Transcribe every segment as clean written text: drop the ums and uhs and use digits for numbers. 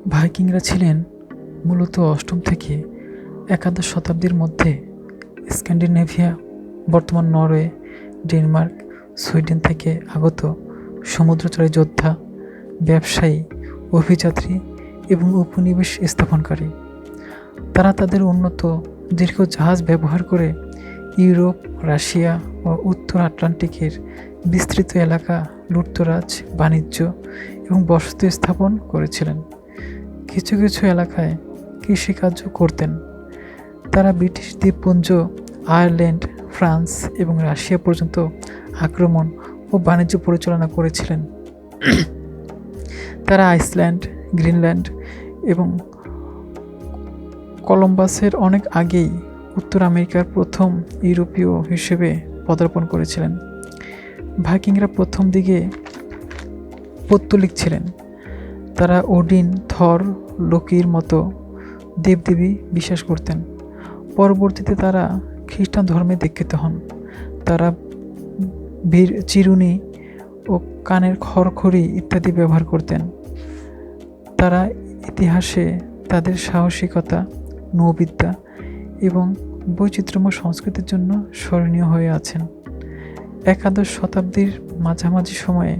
ভাইকিংরা ছিলেন মূলত অষ্টম থেকে একাদশ শতাব্দীর মধ্যে স্ক্যান্ডিনেভিয়া, বর্তমান নরওয়ে, ডেনমার্ক, সুইডেন থেকে আগত সমুদ্রচড়াই যোদ্ধা, ব্যবসায়ী, অভিযাত্রী এবং উপনিবেশ স্থাপনকারী। তারা তাদের উন্নত দীর্ঘ জাহাজ ব্যবহার করে ইউরোপ, রাশিয়া ও উত্তর আটলান্টিকের বিস্তৃত এলাকা লুটতরাজ, বাণিজ্য এবং বসতি স্থাপন করেছিলেন। কিছু কিছু এলাকায় কৃষিকাজও করতেন। তারা ব্রিটিশ দ্বীপপুঞ্জ, আয়ারল্যান্ড, ফ্রান্স এবং রাশিয়া পর্যন্ত আক্রমণ ও বাণিজ্য পরিচালনা করেছিলেন। তারা আইসল্যান্ড, গ্রিনল্যান্ড এবং কলম্বাসের অনেক আগেই উত্তর আমেরিকার প্রথম ইউরোপীয় হিসেবে পদার্পণ করেছিলেন। ভাইকিংরা প্রথম দিকে পৌত্তলিক ছিলেন। তারা ওডিন, থর, লোকির মতো দেবদেবী বিশ্বাস করতেন। পরবর্তীতে তারা খ্রিস্টান ধর্মে দীক্ষিত হন। তারা চিরুনি ও কানের খড়খড়ি ইত্যাদি ব্যবহার করতেন। তারা ইতিহাসে তাদের সাহসিকতা, নৌবিদ্যা এবং বৈচিত্র্যময় সংস্কৃতির জন্য স্মরণীয় হয়ে আছেন। একাদশ শতাব্দীর মাঝামাঝি সময়ে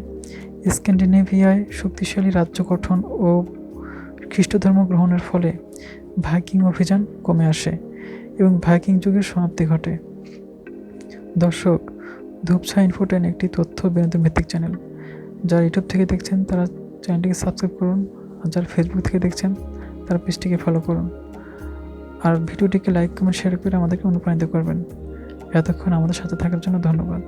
স্ক্যান্ডিনেভিয়ায় শক্তিশালী রাজ্য গঠন ও খ্রিস্টধর্ম গ্রহণের ফলে ভাইকিং অভিযান কমে আসে এবং ভাইকিং যুগের সমাপ্তি ঘটে। দর্শক, ধূপছা ইনফোটেন একটি তথ্য বিনোদন ভিত্তিক চ্যানেল। যারা ইউটিউব থেকে দেখছেন তারা চ্যানেলটিকে সাবস্ক্রাইব করুন, আর যারা ফেসবুক থেকে দেখছেন তারা পেজটিকে ফলো করুন, আর ভিডিওটিকে লাইক, কমেন্ট, শেয়ার করে আমাদেরকে অনুপ্রাণিত করবেন। এতক্ষণ আমাদের সাথে থাকার জন্য ধন্যবাদ।